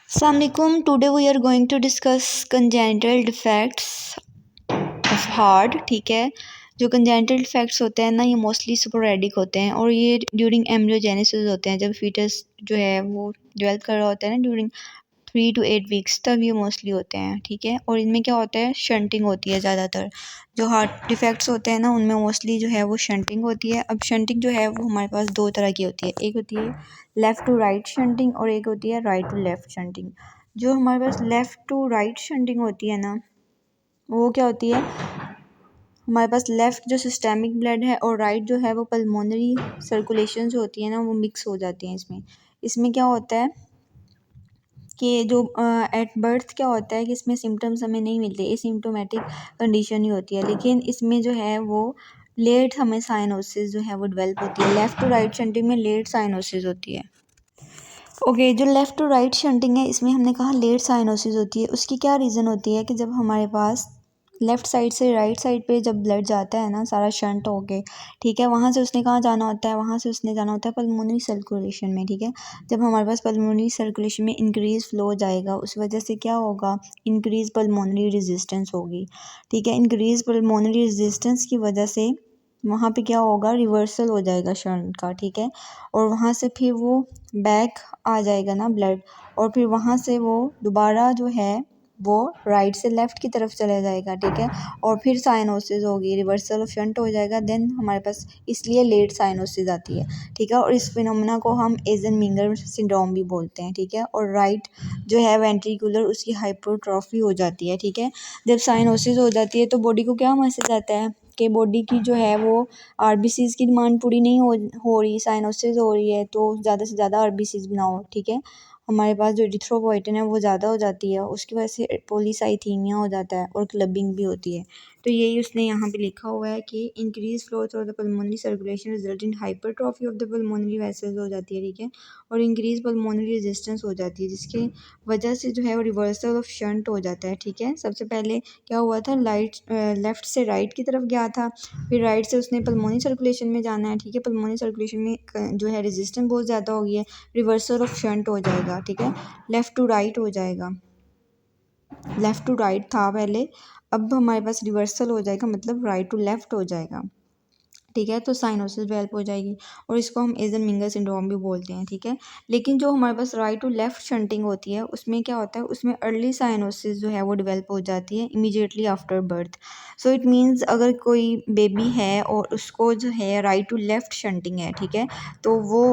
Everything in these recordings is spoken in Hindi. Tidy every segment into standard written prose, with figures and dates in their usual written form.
Assalamualaikum. Today we are going to discuss congenital defects of heart. ठीक है, जो congenital defects होते हैं ना, ये मोस्टली स्पोरेडिक होते हैं और ये ड्यूरिंग एम्ब्रियोजेनेसिस होते हैं, जब फीटस जो है वो डेवलप कर रहा होता है ना ड्यूरिंग 3 to 8 वीक्स, तब ये मोस्टली होते हैं। ठीक है, और इनमें क्या होता है, शंटिंग होती है ज़्यादातर। जो हार्ट डिफेक्ट्स होते हैं ना, उनमें मोस्टली जो है वो शंटिंग होती है। अब शंटिंग जो है वो हमारे पास दो तरह की होती है, एक होती है लेफ़्ट टू राइट शंटिंग और एक होती है राइट टू लेफ़्ट शंटिंग। जो हमारे पास लेफ़्ट टू राइट शंटिंग होती है ना, वो क्या होती है, हमारे पास लेफ़्ट जो सिस्टेमिक ब्लड है और राइट जो है वो पल्मोनरी सर्कुलेशन जो होती है ना, वो मिक्स हो जाती हैं इसमें। इसमें क्या होता है कि जो एट बर्थ क्या होता है कि इसमें सिम्टम्स हमें नहीं मिलते, एसिम्प्टोमेटिक कंडीशन ही होती है, लेकिन इसमें जो है वो लेट हमें साइनोसिस जो है वो डेवलप होती है। लेफ़्ट टू राइट शंटिंग में लेट साइनोसिस होती है। ओके, जो लेफ़्ट टू राइट शंटिंग है, इसमें हमने कहा लेट साइनोसिस होती है। उसकी क्या रीज़न होती है कि जब हमारे पास लेफ़्ट साइड से राइट साइड पे जब ब्लड जाता है ना, सारा शंट हो के, ठीक है, वहाँ से उसने कहाँ जाना होता है, वहाँ से उसने जाना होता है पल्मोनरी सर्कुलेशन में। ठीक है, जब हमारे पास पल्मोनरी सर्कुलेशन में इंक्रीज़ फ्लो जाएगा, उस वजह से क्या होगा, इंक्रीज़ पल्मोनरी रेजिस्टेंस होगी। ठीक है, इंक्रीज़ पल्मोनरी रेजिस्टेंस की वजह से वहाँ पे क्या होगा, रिवर्सल हो जाएगा शंट का। ठीक है, और वहाँ से फिर वो बैक आ जाएगा ना ब्लड, और फिर वहाँ से वो दोबारा जो है वो राइट से लेफ़्ट की तरफ चला जाएगा। ठीक है, और फिर साइनोसिस होगी, रिवर्सल ऑफ शंट हो जाएगा, देन हमारे पास इसलिए लेट साइनोसिस आती है। ठीक है, और इस फिनोमेना को हम एज़नमिंगर सिंड्रोम भी बोलते हैं। ठीक है, और राइट जो है वेंट्रिकुलर उसकी हाइपरट्रॉफी हो जाती है। ठीक है, जब साइनोसिस हो जाती है तो बॉडी को क्या मैसेज आता है कि बॉडी की जो है वो आरबीसीज़ की डिमांड पूरी नहीं हो रही, साइनोसिस हो रही है, तो ज़्यादा से ज़्यादा आरबीसीज़ बनाओ। ठीक है, हमारे पास जो एरिथ्रोपोइटिन है वो ज़्यादा हो जाती है, उसकी वजह से पॉलीसाइथीमिया हो जाता है और क्लबिंग भी होती है। तो यही उसने यहाँ पे लिखा हुआ है कि increase flow through the pulmonary circulation result in hypertrophy of the pulmonary vessels हो जाती है। ठीक है, और इंक्रीज पल्मोनरी रेजिस्टेंस हो जाती है, जिसकी वजह से जो है वो रिवर्सल ऑफ शंट हो जाता है। ठीक है, सबसे पहले क्या हुआ था, लेफ़्ट से राइट की तरफ गया था, फिर राइट से उसने पल्मोनरी सर्कुलेशन में जाना है। ठीक है, पल्मोनरी सर्कुलेशन में जो है रेजिस्टेंस बहुत ज़्यादा हो गई है, रिवर्सल ऑफ शंट हो जाएगा। ठीक है, लेफ़्ट टू राइट हो जाएगा, लेफ़्ट टू राइट था पहले, अब हमारे पास रिवर्सल हो जाएगा, मतलब राइट टू लेफ़्ट हो जाएगा। ठीक है, तो साइनोसिस डेवलप हो जाएगी और इसको हम एज़नमिंगर सिंड्रोम भी बोलते हैं। ठीक है, लेकिन जो हमारे पास राइट टू लेफ़्ट शंटिंग होती है, उसमें क्या होता है, उसमें अर्ली साइनोसिस जो है वो डेवलप हो जाती है immediately after birth. So it means अगर कोई बेबी है और उसको जो है राइट टू लेफ़्ट शंटिंग है, ठीक है, तो वो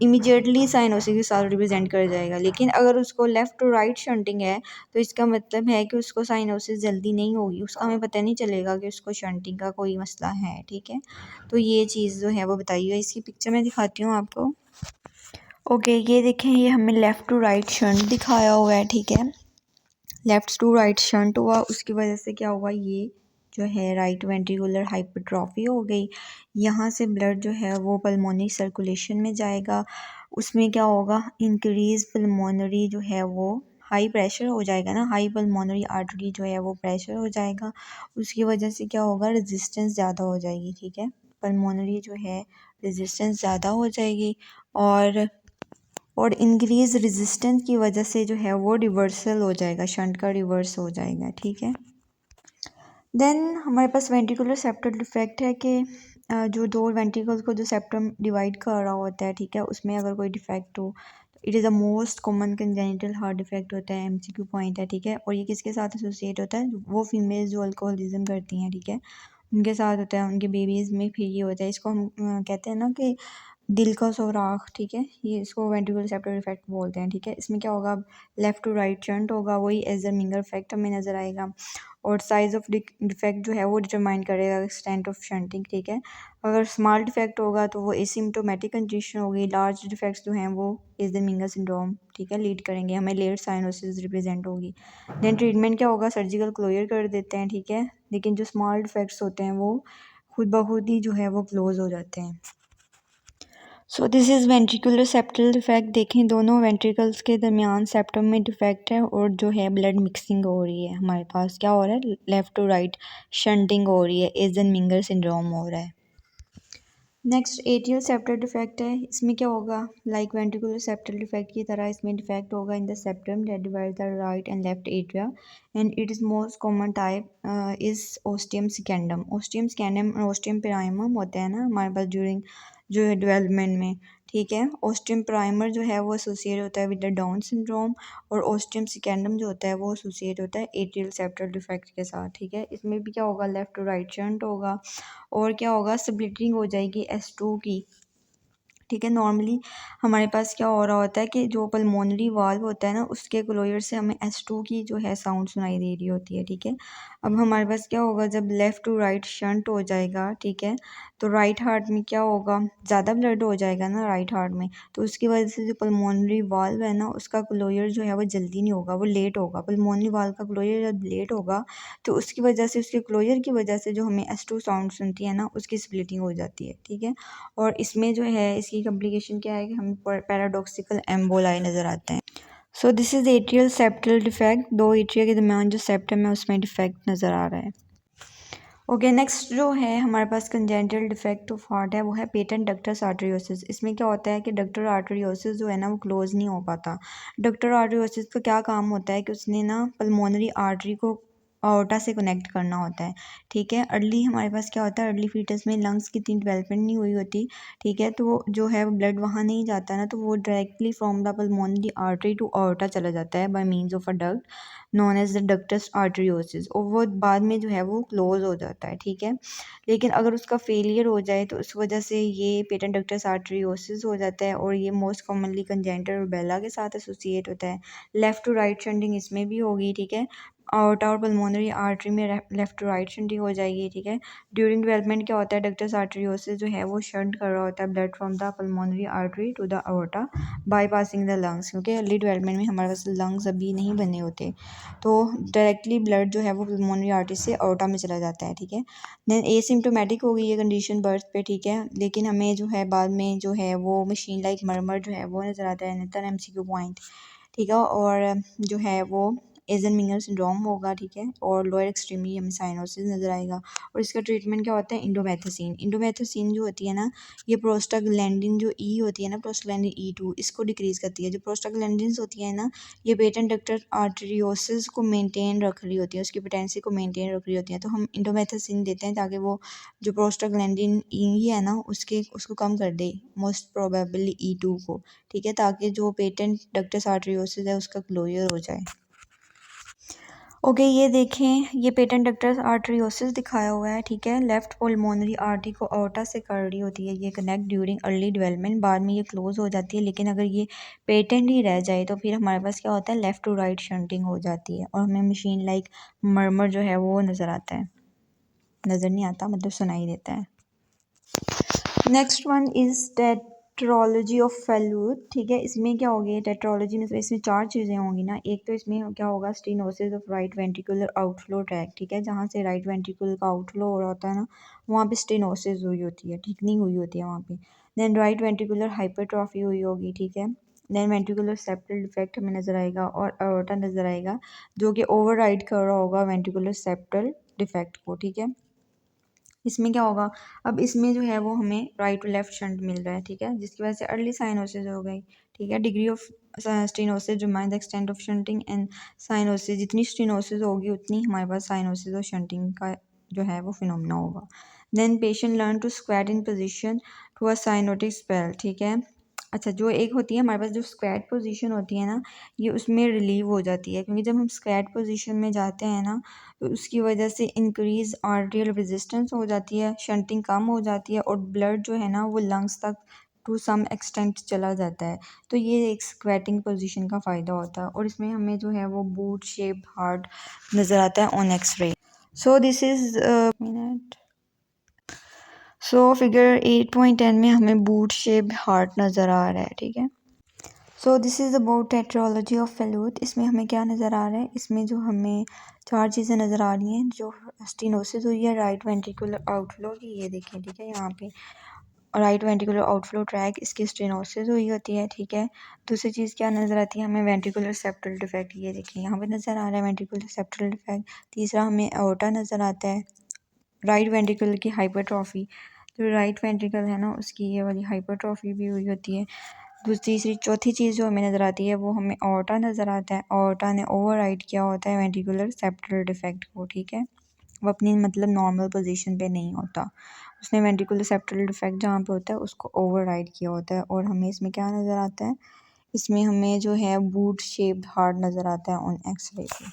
इमीडिएटली साइनोसिस के साथ रिप्रेजेंट कर जाएगा। लेकिन अगर उसको लेफ़्ट टू राइट शंटिंग है, तो इसका मतलब है कि उसको साइनोसिस जल्दी नहीं होगी, उसका हमें पता नहीं चलेगा कि उसको शंटिंग का कोई मसला है। ठीक है, तो ये चीज़ जो है वो बताई हुई है, इसकी पिक्चर मैं दिखाती हूँ आपको। ओके, ये देखें, ये हमें लेफ़्ट टू राइट शंट दिखाया हुआ है। ठीक है, लेफ़्ट टू राइट शंट हुआ, उसकी वजह से क्या हुआ, ये जो है राइट वेंट्रिकुलर हाइपरट्रॉफी हो गई, यहाँ से ब्लड जो है वो पल्मोनरी सर्कुलेशन में जाएगा, उसमें क्या होगा, इंक्रीज पल्मोनरी जो है वो हाई प्रेशर हो जाएगा ना, हाई पल्मोनरी आर्टरी जो है वो प्रेशर हो जाएगा, उसकी वजह से क्या होगा, रेजिस्टेंस ज़्यादा हो जाएगी। ठीक है, पल्मोनरी जो है रेजिस्टेंस ज़्यादा हो जाएगी, और इंक्रीज रेजिस्टेंस की वजह से जो है वो रिवर्सल हो जाएगा, शंट का रिवर्स हो जाएगा। ठीक है, देन हमारे पास वेंट्रिकुलर सेप्टल डिफेक्ट है कि जो दो वेंट्रिकल्स को जो सेप्टम डिवाइड कर रहा होता है, ठीक है, उसमें अगर कोई डिफेक्ट हो, तो it is the most common congenital heart defect होता है, एमसीक्यू पॉइंट है। ठीक है, और ये किसके साथ एसोसिएट होता है, वो फीमेल्स जो अल्कोहलिज्म करती हैं, ठीक है, उनके साथ होता है, उनके बेबीज़ में फिर ये होता है, इसको हम कहते हैं ना कि दिल का सुराख। ठीक है, ये इसको वेंट्रिकुलर सेप्टल इफेक्ट बोलते हैं। ठीक है, इसमें क्या होगा, लेफ़्ट टू राइट शंट होगा, वही एज़रमिंगर इफेक्ट हमें नज़र आएगा, और साइज़ ऑफ डिफेक्ट जो है वो डिटरमाइन करेगा एक्सटेंट ऑफ शंटिंग। ठीक है, अगर स्मॉल डिफेक्ट होगा तो वो एसिम्प्टोमेटिक कंडीशन होगी, लार्ज डिफेक्ट्स जो हैं वो एज़रमिंगर सिंड्रोम, ठीक है, लीड करेंगे, हमें लेट साइनोसिस रिप्रेजेंट होगी। देन ट्रीटमेंट क्या होगा, सर्जिकल क्लोजर कर देते हैं। ठीक है, लेकिन जो स्मॉल डिफेक्ट्स होते हैं वो खुद ब खुद ही जो है वो क्लोज हो जाते हैं। सो this is ventricular septal defect. देखें, दोनों वेंट्रिकल्स के दरमियान सेप्टम में डिफेक्ट है और जो है ब्लड मिक्सिंग हो रही है, हमारे पास क्या हो रहा है, लेफ़्ट टू राइट शंटिंग हो रही है, एज़नमिंगर सिंड्रोम हो रहा है। नेक्स्ट एट्रियल सेप्टल डिफेक्ट है। इसमें क्या होगा, लाइक वेंट्रिकुलर सेप्टल डिफेक्ट की तरह इसमें डिफेक्ट होगा in the septum that divide the right and left atria and it is most common type is ostium secundum. Ostium secundum और ओस्टियम प्राइमम होते हैं ना हमारे पास ड्यूरिंग जो है डेवलपमेंट में, ठीक है। ओस्टियम प्राइमर जो है वो एसोसिएट होता है विद द डाउन सिंड्रोम और ओस्टियम सिकेंडम जो होता है वो एसोसिएट होता है एट्रियल सेप्टल डिफेक्ट के साथ, ठीक है। इसमें भी क्या होगा, लेफ्ट टू राइट शंट होगा और क्या होगा, स्प्लिटिंग हो जाएगी S2 की, ठीक है। नॉर्मली हमारे पास क्या हो रहा होता है कि जो पल्मोनरी वाल्व होता है ना उसके क्लोजर से हमें S2 की जो है साउंड सुनाई दे रही होती है, ठीक है। अब हमारे पास क्या होगा, जब लेफ़्ट टू राइट शंट हो जाएगा, ठीक है, तो राइट हार्ट में क्या होगा, ज़्यादा ब्लड हो जाएगा ना राइट हार्ट में, तो उसकी वजह से जो पल्मोनरी वाल्व है ना उसका क्लोजर जो है वो जल्दी नहीं होगा, वो लेट होगा। पल्मोनरी वाल्व का क्लोजर जब लेट होगा तो उसकी वजह से, उसके क्लोजर की वजह से जो हमें S2 साउंड सुनती है ना उसकी स्प्लिटिंग हो जाती है, ठीक है। और इसमें जो है इसकी कॉम्प्लिकेशन क्या है कि हमें पैराडॉक्सिकल एम्बोलाई नज़र आते हैं। सो this is atrial septal defect, दो एट्रिया के दरमियान जो सेप्टम है उसमें डिफेक्ट नज़र आ रहा है। ओके, नेक्स्ट जो है हमारे पास कंजेंटल डिफेक्ट ऑफ हार्ट है वो है पेटेंट डक्टस आर्टरियोसिस। इसमें क्या होता है कि डक्टर आर्टरियोसिस जो है ना वो क्लोज नहीं हो पाता। डक्टर आर्टरियोसिस का क्या काम होता है कि उसने ना पल्मोनरी आर्टरी को aorta से कनेक्ट करना होता है, ठीक है। अर्ली हमारे पास क्या होता है, अर्ली फीटस में लंग्स की इतनी डेवलपमेंट नहीं हुई होती, ठीक है, तो जो है ब्लड वहाँ नहीं जाता ना, तो वो directly from the pulmonary artery to aorta चला जाता है by means of a duct known as the ductus arteriosus, और वो बाद में जो है वो क्लोज हो जाता है, ठीक है। लेकिन अगर उसका फेलियर हो जाए तो उस वजह से ये पेटेंट डक्टस आर्टरियोसिस हो जाता है और ये मोस्ट कॉमनली कंजेंटल रूबेला के साथ एसोसिएट होता है। लेफ़्ट टू राइट शंटिंग इसमें भी होगी, ठीक है। आर्टा और पल्मोनरी आर्टरी में लेफ़्ट टू राइट शंटिंग हो जाएगी, ठीक है। ड्यूरिंग डेवलपमेंट क्या होता है, डक्टस आर्टरियोसिस जो है वो शंट कर रहा होता है blood from the pulmonary artery to the aorta bypassing the lungs, क्योंकि अर्ली डेवलपमेंट में हमारे पास लंग्स अभी नहीं बने होते, तो डायरेक्टली ब्लड जो है वो पल्मोनरी आर्टरी से aorta में चला जाता है, ठीक है। देन एसिम्प्टोमेटिक हो गई ये कंडीशन बर्थ पे, ठीक है, लेकिन हमें जो है बाद में जो है वो मशीन लाइक मरमर जो है वो नज़र आता है, नेतर MCQ पॉइंट, ठीक है। और जो है वो एजन-मिंगर सिंड्रोम होगा, ठीक है, और लोअर एक्सट्रीमी हमें साइनोसिस नज़र आएगा। और इसका ट्रीटमेंट क्या होता है, इंडोमेथासिन। इंडोमेथासिन जो होती है ना ये प्रोस्टाग्लैंडिन जो ई होती है ना, प्रोस्टाग्लैंडिन E2 इसको डिक्रीज़ करती है। जो प्रोस्टाग्लैंडिन्स होती है ना ये पेटेंट डक्टर आर्टरियोसिस को मेंटेन रख रही होती है, उसकी पोटेंसी को मेंटेन रख रही होती है, तो हम इंडोमेथासिन देते हैं ताकि वो जो प्रोस्टाग्लैंडिन ई है ना उसको कम कर दे, मोस्ट प्रोबेबली E2 को, ठीक है, ताकि जो पेटेंट डक्टस आर्टरियोसिस है उसका क्लोजर हो जाए। ओके, ये देखें ये पेटेंट डक्टस आर्टरियोसिस दिखाया हुआ है, ठीक है। लेफ्ट पल्मोनरी आर्टरी को aorta से कर रही होती है ये कनेक्ट ड्यूरिंग अर्ली डेवलपमेंट, बाद में ये क्लोज हो जाती है, लेकिन अगर ये पेटेंट ही रह जाए तो फिर हमारे पास क्या होता है, लेफ़्ट टू राइट शंटिंग हो जाती है और हमें मशीन लाइक मरमर जो है वो नज़र आता है, नज़र नहीं आता मतलब सुनाई देता है। Next one is tetralogy of Fallot, ठीक है। इसमें क्या होगी टेट्रोलॉजी में, इसमें चार चीज़ें होंगी ना। एक तो इसमें क्या होगा, stenosis of right ventricular outflow track, ठीक है, जहाँ से राइट वेंट्रिकुलर का आउटफ्लो हो रहा होता है ना वहाँ पे स्टेनोसिस हुई होती है, थिकनिंग हुई होती है वहाँ पे। देन राइट वेंट्रिकुलर हाइपरट्रॉफी हुई होगी, ठीक है। देन वेंट्रिकुलर सेप्टल डिफेक्ट हमें नज़र आएगा और aorta नज़र आएगा जो कि ओवर राइड कर रहा होगा वेंट्रिकुलर सेप्टल डिफेक्ट को, ठीक है। इसमें क्या होगा, अब इसमें जो है वो हमें राइट टू लेफ्ट शंट मिल रहा है, ठीक है, जिसकी वजह से अर्ली साइनोसिस हो गई, ठीक है। Degree of stenosis determine the extent of shunting and cyanosis, जितनी स्टेनोसिस होगी उतनी हमारे पास साइनोसिस और शंटिंग का जो है वो फिनोमेना होगा। Then patient learn to squat in position to a cyanotic spell, ठीक है। अच्छा, जो एक होती है हमारे पास जो स्क्वैट पोजीशन होती है ना ये उसमें रिलीव हो जाती है, क्योंकि जब हम स्क्वैट पोजीशन में जाते हैं ना तो उसकी वजह से इंक्रीज आर्टेरियल रेजिस्टेंस हो जाती है, शंटिंग कम हो जाती है और ब्लड जो है ना वो लंग्स तक टू सम एक्सटेंट चला जाता है। तो ये एक स्क्वैटिंग पोजीशन का फ़ायदा होता है और इसमें हमें जो है वो बूट शेप हार्ट नज़र आता है on x-ray. So this is minute so figure 8.10 में हमें बूट शेप हार्ट नज़र आ रहा है, ठीक है। So this is about tetralogy of Fallot. इसमें हमें क्या नज़र आ रहा है, इसमें जो हमें चार चीज़ें नज़र आ रही हैं। जो स्टेनोसिस हुई है राइट वेंट्रिकुलर आउटफ्लो की, ये देखें, ठीक है, यहाँ पे राइट वेंट्रिकुलर आउटफ्लो ट्रैक इसकी स्टेनोसिस हुई होती है, ठीक है। दूसरी चीज़ क्या नज़र आती है हमें, वेंट्रिकुलर सेप्टल डिफेक्ट, ये देखिए यहाँ पे नज़र आ रहा है वेंट्रिकुलर सेप्टल डिफेक्ट। तीसरा हमें aorta नज़र आता है, राइट वेंट्रिकुलर की हाइपरट्रॉफी जो राइट वेंट्रिकल है ना उसकी ये वाली हाइपरट्रॉफी भी हुई होती है। तीसरी चौथी चीज़ जो हमें नज़र आती है वो हमें ऑर्टा नज़र आता है। ऑर्टा ने ओवरराइड किया होता है वेंट्रिकुलर सेप्टल डिफेक्ट को, ठीक है। वो अपनी मतलब नॉर्मल पोजीशन पे नहीं होता, उसने वेंट्रिकुलर सेप्टल डिफेक्ट जहाँ पे होता है उसको ओवरराइड किया होता है। और हमें इसमें क्या नज़र आता है, इसमें हमें जो है बूट शेप्ड हार्ट नज़र आता है ऑन एक्सरे पे।